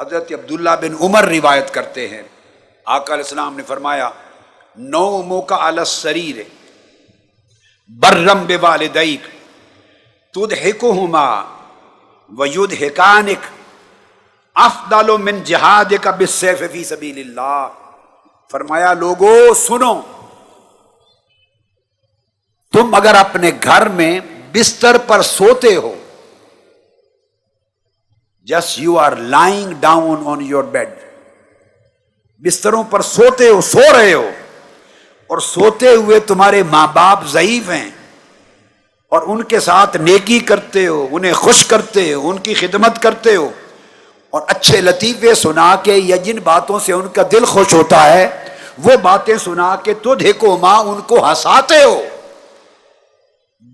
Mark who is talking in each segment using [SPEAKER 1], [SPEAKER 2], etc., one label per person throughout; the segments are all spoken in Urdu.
[SPEAKER 1] حضرت عبداللہ بن عمر روایت کرتے ہیں، آقا علیہ السلام نے فرمایا نومک علی السریر برم بوالدیک تضحکہما ویضحکانک افضل من جہادک بالسیف فی سبیل اللہ۔ فرمایا لوگو سنو، تم اگر اپنے گھر میں بستر پر سوتے ہو، just you are lying down on your bed, بستروں پر سوتے ہو، سو رہے ہو، اور سوتے ہوئے تمہارے ماں باپ ضعیف ہیں اور ان کے ساتھ نیکی کرتے ہو، انہیں خوش کرتے ہو، ان کی خدمت کرتے ہو، اور اچھے لطیفے سنا کے یا جن باتوں سے ان کا دل خوش ہوتا ہے وہ باتیں سنا کے تضحکہما ان کو ہنساتے ہو،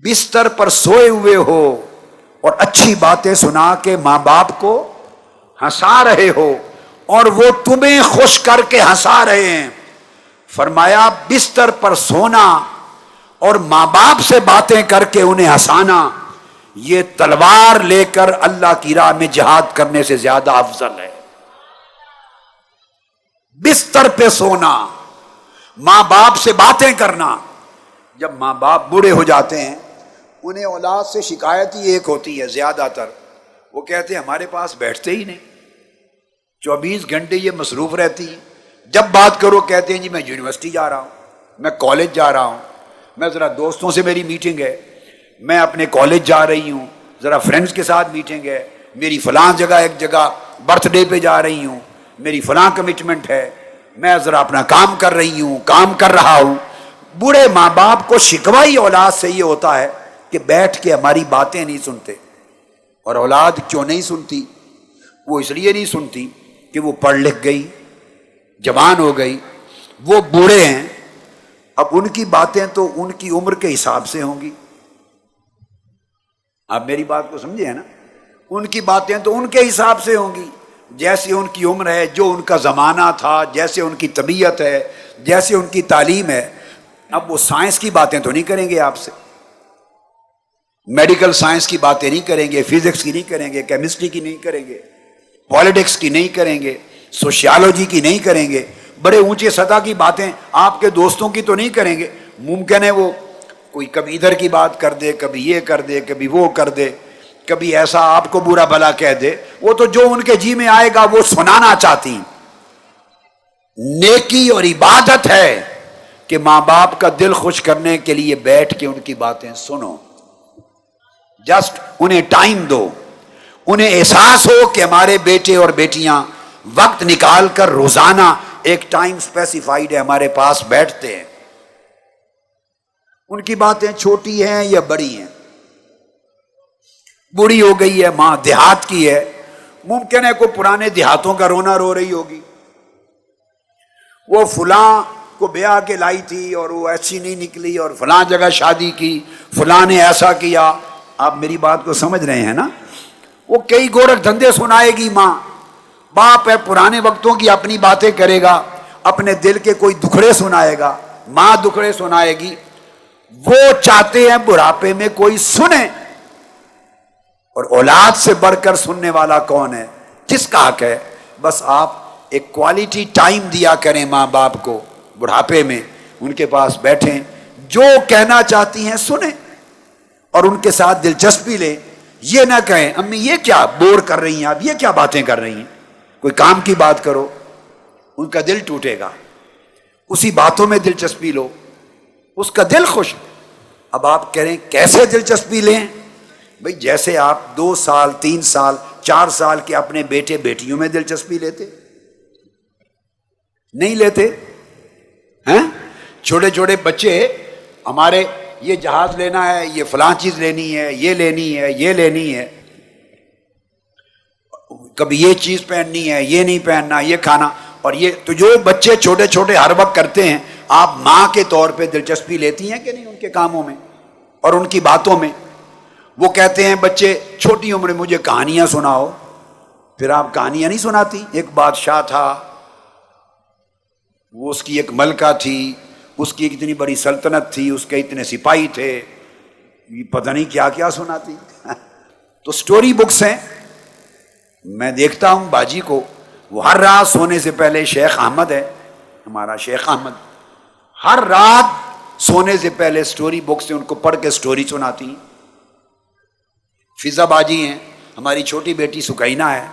[SPEAKER 1] بستر پر سوئے ہوئے ہو اور اچھی باتیں سنا کے ماں باپ کو ہنسا رہے ہو اور وہ تمہیں خوش کر کے ہنسا رہے ہیں، فرمایا بستر پر سونا اور ماں باپ سے باتیں کر کے انہیں ہنسانا یہ تلوار لے کر اللہ کی راہ میں جہاد کرنے سے زیادہ افضل ہے۔ بستر پہ سونا، ماں باپ سے باتیں کرنا۔ جب ماں باپ بوڑھے ہو جاتے ہیں انہیں اولاد سے شکایت ہی ایک ہوتی ہے زیادہ تر، وہ کہتے ہیں ہمارے پاس بیٹھتے ہی نہیں، 24 گھنٹے یہ مصروف رہتی ہے، جب بات کرو کہتے ہیں جی میں یونیورسٹی جا رہا ہوں، میں کالج جا رہا ہوں، میں ذرا دوستوں سے میری میٹنگ ہے، میں اپنے کالج جا رہی ہوں، ذرا فرینڈز کے ساتھ میٹنگ ہے، میری فلاں جگہ ایک جگہ برتھ ڈے پہ جا رہی ہوں، میری فلاں کمٹمنٹ ہے، میں ذرا اپنا کام کر رہی ہوں، کام کر رہا ہوں۔ بوڑھے ماں باپ کو شکوائی اولاد سے یہ ہوتا ہے کہ بیٹھ کے ہماری باتیں نہیں سنتے، اور اولاد کیوں نہیں سنتی؟ وہ اس لیے نہیں سنتی کہ وہ پڑھ لکھ گئی، جوان ہو گئی، وہ بوڑھے ہیں، اب ان کی باتیں تو ان کی عمر کے حساب سے ہوں گی۔ آپ میری بات کو سمجھے ہیں نا؟ ان کی باتیں تو ان کے حساب سے ہوں گی، جیسے ان کی عمر ہے، جو ان کا زمانہ تھا، جیسے ان کی طبیعت ہے، جیسے ان کی تعلیم ہے۔ اب وہ سائنس کی باتیں تو نہیں کریں گے آپ سے، میڈیکل سائنس کی باتیں نہیں کریں گے، فزکس کی نہیں کریں گے، کیمسٹری کی نہیں کریں گے، پالیٹکس کی نہیں کریں گے، سوشیالوجی کی نہیں کریں گے، بڑے اونچے سطح کی باتیں آپ کے دوستوں کی تو نہیں کریں گے۔ ممکن ہے وہ کوئی کبھی ادھر کی بات کر دے، کبھی یہ کر دے، کبھی وہ کر دے، کبھی ایسا آپ کو برا بھلا کہہ دے، وہ تو جو ان کے جی میں آئے گا وہ سنانا چاہتی ہیں۔ نیکی اور عبادت ہے کہ ماں باپ کا دل خوش کرنے کے لیے بیٹھ کے ان کی باتیں سنو، جسٹ انہیں ٹائم دو، انہیں احساس ہو کہ ہمارے بیٹے اور بیٹیاں وقت نکال کر روزانہ ایک ٹائم سپیسیفائیڈ ہے ہمارے پاس بیٹھتے ہیں۔ ان کی باتیں چھوٹی ہیں یا بڑی ہیں، بوڑھی ہو گئی ہے ماں، دیہات کی ہے، ممکن ہے کوئی پرانے دیہاتوں کا رونا رو رہی ہوگی، وہ فلاں کو بیاہ کے لائی تھی اور وہ ایسی نہیں نکلی، اور فلاں جگہ شادی کی، فلاں نے ایسا کیا۔ آپ میری بات کو سمجھ رہے ہیں نا؟ وہ کئی گورکھ دھندے سنائے گی ماں، باپ ہے پرانے وقتوں کی اپنی باتیں کرے گا، اپنے دل کے کوئی دکھڑے سنائے گا، ماں دکھڑے سنائے گی۔ وہ چاہتے ہیں بڑھاپے میں کوئی سنے، اور اولاد سے بڑھ کر سننے والا کون ہے؟ کس کا حق ہے؟ بس آپ ایک کوالٹی ٹائم دیا کریں ماں باپ کو، بڑھاپے میں ان کے پاس بیٹھیں، جو کہنا چاہتی ہیں سنیں اور ان کے ساتھ دلچسپی لیں۔ یہ نہ کہیں امی یہ کیا بور کر رہی ہیں آپ، یہ کیا باتیں کر رہی ہیں، کوئی کام کی بات کرو، ان کا دل ٹوٹے گا۔ اسی باتوں میں دلچسپی لو، اس کا دل خوش۔ اب آپ کہہ رہے ہیں کیسے دلچسپی لیں؟ بھئی جیسے آپ 2 سال 3 سال 4 سال کے اپنے بیٹے بیٹیوں میں دلچسپی لیتے نہیں لیتے ہیں؟ چھوٹے چھوٹے بچے ہمارے یہ جہاز لینا ہے، یہ فلاں چیز لینی ہے، یہ لینی ہے، یہ لینی ہے، کبھی یہ چیز پہننی ہے، یہ نہیں پہننا، یہ کھانا، اور یہ تو جو بچے چھوٹے چھوٹے ہر وقت کرتے ہیں، آپ ماں کے طور پہ دلچسپی لیتی ہیں کہ نہیں ان کے کاموں میں اور ان کی باتوں میں؟ وہ کہتے ہیں بچے چھوٹی عمر میں مجھے کہانیاں سناؤ، پھر آپ کہانیاں نہیں سناتی۔ ایک بادشاہ تھا، وہ اس کی ایک ملکہ تھی، اس کی ایک اتنی بڑی سلطنت تھی، اس کے اتنے سپاہی تھے، یہ پتہ نہیں کیا کیا سناتی۔ تو سٹوری بکس ہیں، میں دیکھتا ہوں باجی کو وہ ہر رات سونے سے پہلے، شیخ احمد ہے ہمارا، شیخ احمد ہر رات سونے سے پہلے سٹوری بک سے ان کو پڑھ کے سٹوری سناتی ہیں۔ فضا باجی ہیں ہماری چھوٹی بیٹی، سکینہ ہے،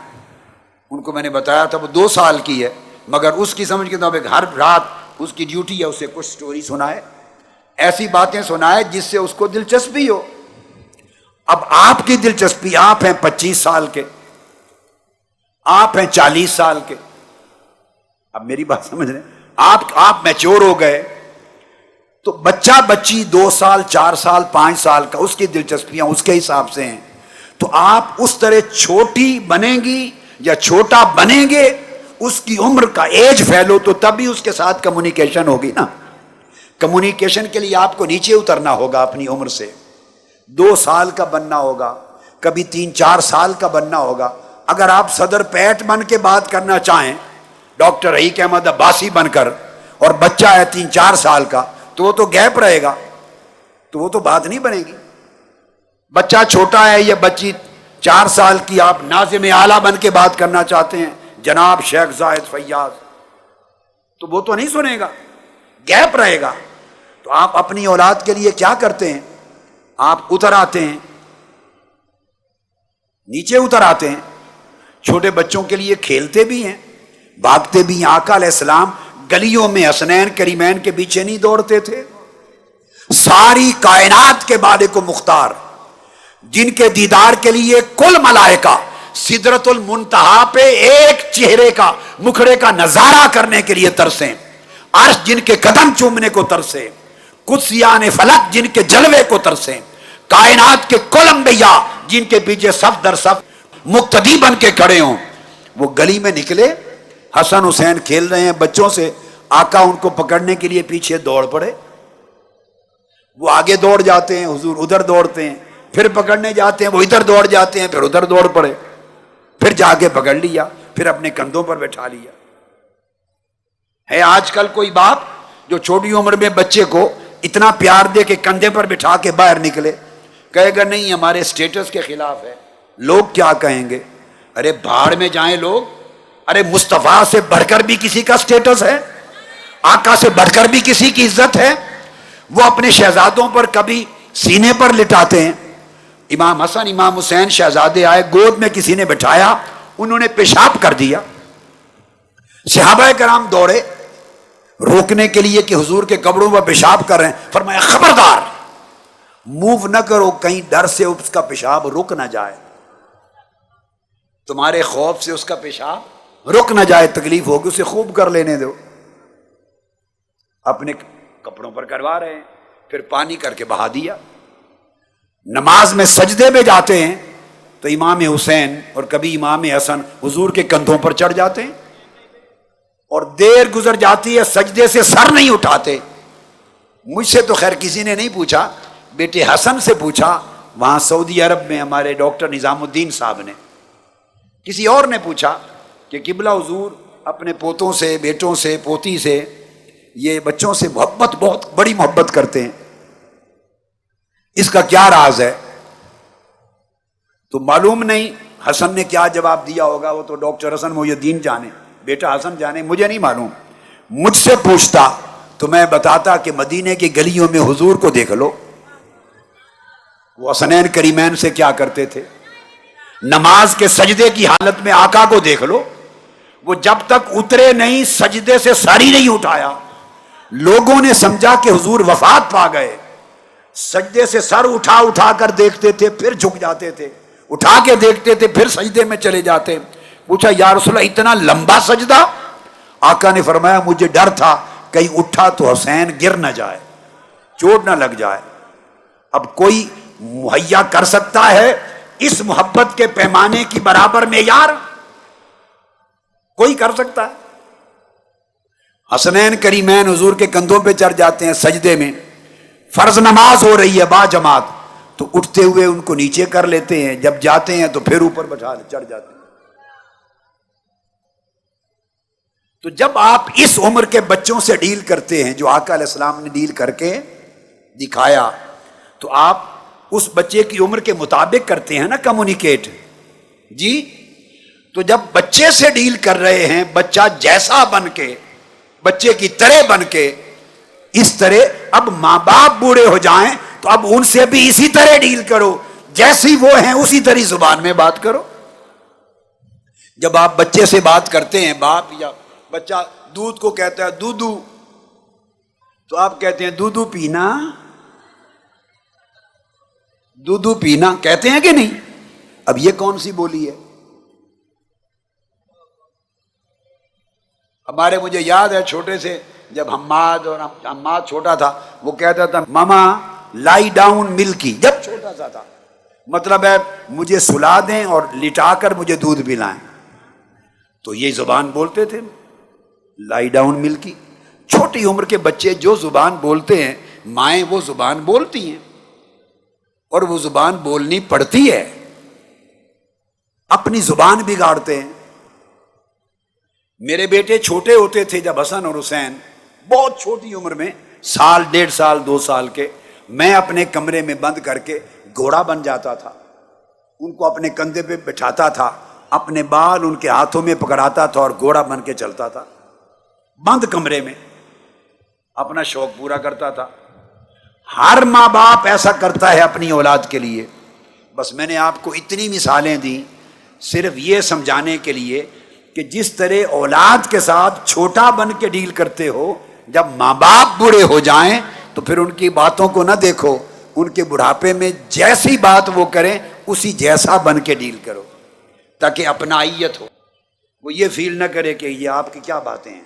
[SPEAKER 1] ان کو میں نے بتایا تھا وہ 2 سال کی ہے، مگر اس کی سمجھ کے مطابق ہر رات اس کی ڈیوٹی ہے اسے کچھ سٹوری سنائے، ایسی باتیں سنائے جس سے اس کو دلچسپی ہو۔ اب آپ کی دلچسپی، آپ ہیں 25 سال کے، آپ ہیں 40 سال کے، اب میری بات سمجھ رہے ہیں، آپ میچور ہو گئے، تو بچہ بچی 2 سال 4 سال 5 سال کا، اس کی دلچسپیاں اس کے حساب سے ہیں، تو آپ اس طرح چھوٹی بنیں گی یا چھوٹا بنیں گے، اس کی عمر کا ایج فیلو تو تبھی اس کے ساتھ کمیونیکیشن ہوگی نا۔ کمیونیکیشن کے لیے آپ کو نیچے اترنا ہوگا اپنی عمر سے، 2 سال کا بننا ہوگا، کبھی 3-4 سال کا بننا ہوگا۔ اگر آپ صدر پیٹ بن کے بات کرنا چاہیں، ڈاکٹر رحیق احمد عباسی بن کر، اور بچہ ہے 3-4 سال کا، تو وہ تو گیپ رہے گا، تو وہ تو بات نہیں بنے گی۔ بچہ چھوٹا ہے یا بچی 4 سال کی، آپ ناظم اعلیٰ بن کے بات کرنا چاہتے ہیں، جناب شیخ زاہد فیاض، تو وہ تو نہیں سنے گا، گیپ رہے گا۔ تو آپ اپنی اولاد کے لیے کیا کرتے ہیں؟ آپ اتر آتے ہیں، نیچے اتر آتے ہیں، چھوٹے بچوں کے لیے کھیلتے بھی ہیں، بھاگتے بھی ہیں۔ آقا علیہ السلام گلیوں میں حسنین کریمین کے پیچھے نہیں دوڑتے تھے؟ ساری کائنات کے مالک و مختار، جن کے دیدار کے لیے کل ملائکہ سدرۃ المنتہا پہ ایک چہرے کا، مکھڑے کا نظارہ کرنے کے لیے ترسیں، عرش جن کے قدم چومنے کو ترسے، قدسیان فلک جن کے جلوے کو ترسیں، کائنات کے کل انبیاء جن کے پیچھے صف در صف مقتدی بن کے کھڑے ہوں، وہ گلی میں نکلے، حسن حسین کھیل رہے ہیں بچوں سے، آقا ان کو پکڑنے کے لیے پیچھے دوڑ پڑے، وہ آگے دوڑ جاتے ہیں، حضور ادھر دوڑتے ہیں، پھر پکڑنے جاتے ہیں، وہ ادھر دوڑ جاتے ہیں، پھر ادھر دوڑ پڑے، پھر جا کے پکڑ لیا، پھر اپنے کندھوں پر بٹھا لیا۔ ہے آج کل کوئی باپ جو چھوٹی عمر میں بچے کو اتنا پیار دے کہ کندھے پر بٹھا کے باہر نکلے؟ کہے گا نہیں، ہمارے سٹیٹس کے خلاف ہے، لوگ کیا کہیں گے؟ ارے بھاڑ میں جائیں لوگ، ارے مصطفیٰ سے بڑھ کر بھی کسی کا سٹیٹس ہے، آقا سے بڑھ کر بھی کسی کی عزت ہے۔ وہ اپنے شہزادوں پر کبھی سینے پر لٹاتے ہیں، امام حسن امام حسین شہزادے آئے، گود میں کسی نے بٹھایا، انہوں نے پیشاب کر دیا، صحابہ کرام دوڑے روکنے کے لیے کہ حضور کے کپڑوں پر پیشاب کر رہے ہیں، فرمایا خبردار موو نہ کرو، کہیں ڈر سے اس کا پیشاب رک نہ جائے، تمہارے خوف سے اس کا پیشاب رک نہ جائے، تکلیف ہوگی، اسے خوب کر لینے دو۔ اپنے کپڑوں پر کروا رہے ہیں، پھر پانی کر کے بہا دیا۔ نماز میں سجدے میں جاتے ہیں تو امام حسین اور کبھی امام حسن حضور کے کندھوں پر چڑھ جاتے ہیں، اور دیر گزر جاتی ہے، سجدے سے سر نہیں اٹھاتے۔ مجھ سے تو خیر کسی نے نہیں پوچھا، بیٹے حسن سے پوچھا، وہاں سعودی عرب میں ہمارے ڈاکٹر نظام الدین صاحب نے، کسی اور نے پوچھا کہ قبلہ حضور اپنے پوتوں سے، بیٹوں سے، پوتی سے، یہ بچوں سے محبت، بہت بڑی محبت کرتے ہیں، اس کا کیا راز ہے؟ تو معلوم نہیں حسن نے کیا جواب دیا ہوگا، وہ تو ڈاکٹر حسن محی الدین جانے، بیٹا حسن جانے، مجھے نہیں معلوم۔ مجھ سے پوچھتا تو میں بتاتا کہ مدینے کی گلیوں میں حضور کو دیکھ لو، وہ حسنین کریمین سے کیا کرتے تھے، نماز کے سجدے کی حالت میں آقا کو دیکھ لو، وہ جب تک اترے نہیں سجدے سے سر ہی نہیں اٹھایا، لوگوں نے سمجھا کہ حضور وفات پا گئے، سجدے سے سر اٹھا اٹھا کر دیکھتے تھے، پھر جھک جاتے تھے، اٹھا کے دیکھتے تھے، پھر سجدے میں چلے جاتے۔ پوچھا یا رسول اللہ اتنا لمبا سجدہ؟ آقا نے فرمایا مجھے ڈر تھا کہیں اٹھا تو حسین گر نہ جائے، چوٹ نہ لگ جائے۔ اب کوئی مہیا کر سکتا ہے اس محبت کے پیمانے کی برابر معیار؟ کوئی کر سکتا ہے؟ حسنین کریمین حضور کے کندھوں پہ چڑھ جاتے ہیں سجدے میں، فرض نماز ہو رہی ہے با جماعت، تو اٹھتے ہوئے ان کو نیچے کر لیتے ہیں، جب جاتے ہیں تو پھر اوپر بٹھا چڑھ جاتے ہیں۔ تو جب آپ اس عمر کے بچوں سے ڈیل کرتے ہیں جو آقا علیہ السلام نے ڈیل کر کے دکھایا، تو آپ اس بچے کی عمر کے مطابق کرتے ہیں نا کمیونیکیٹ، جی۔ تو جب بچے سے ڈیل کر رہے ہیں، بچہ جیسا بن کے، بچے کی طرح بن کے، اس طرح اب ماں باپ بوڑھے ہو جائیں تو اب ان سے بھی اسی طرح ڈیل کرو، جیسی وہ ہیں اسی طرح زبان میں بات کرو۔ جب آپ بچے سے بات کرتے ہیں، باپ یا بچہ دودھ کو کہتا ہے دودو، تو آپ کہتے ہیں دودو پینا، دودو پینا کہتے ہیں کہ نہیں؟ اب یہ کون سی بولی ہے؟ ہمارے مجھے یاد ہے چھوٹے سے جب حماد چھوٹا تھا، وہ کہتا تھا ماما لائی ڈاؤن ملکی، جب چھوٹا سا تھا، مطلب ہے مجھے سلا دیں اور لٹا کر مجھے دودھ پلائیں، تو یہ زبان بولتے تھے لائی ڈاؤن ملکی۔ چھوٹی عمر کے بچے جو زبان بولتے ہیں، مائیں وہ زبان بولتی ہیں، اور وہ زبان بولنی پڑتی ہے، اپنی زبان بگاڑتے ہیں۔ میرے بیٹے چھوٹے ہوتے تھے جب، حسن اور حسین، بہت چھوٹی عمر میں، سال 1.5 سال 2 سال کے، میں اپنے کمرے میں بند کر کے گھوڑا بن جاتا تھا، ان کو اپنے کندھے پہ بٹھاتا تھا، اپنے بال ان کے ہاتھوں میں پکڑاتا تھا اور گھوڑا بن کے چلتا تھا، بند کمرے میں اپنا شوق پورا کرتا تھا۔ ہر ماں باپ ایسا کرتا ہے اپنی اولاد کے لیے۔ بس میں نے آپ کو اتنی مثالیں دی صرف یہ سمجھانے کے لیے کہ جس طرح اولاد کے ساتھ چھوٹا بن کے ڈیل کرتے ہو، جب ماں باپ بوڑھے ہو جائیں تو پھر ان کی باتوں کو نہ دیکھو، ان کے بڑھاپے میں جیسی بات وہ کریں اسی جیسا بن کے ڈیل کرو، تاکہ اپنائیت ہو، وہ یہ فیل نہ کرے کہ یہ آپ کی کیا باتیں ہیں۔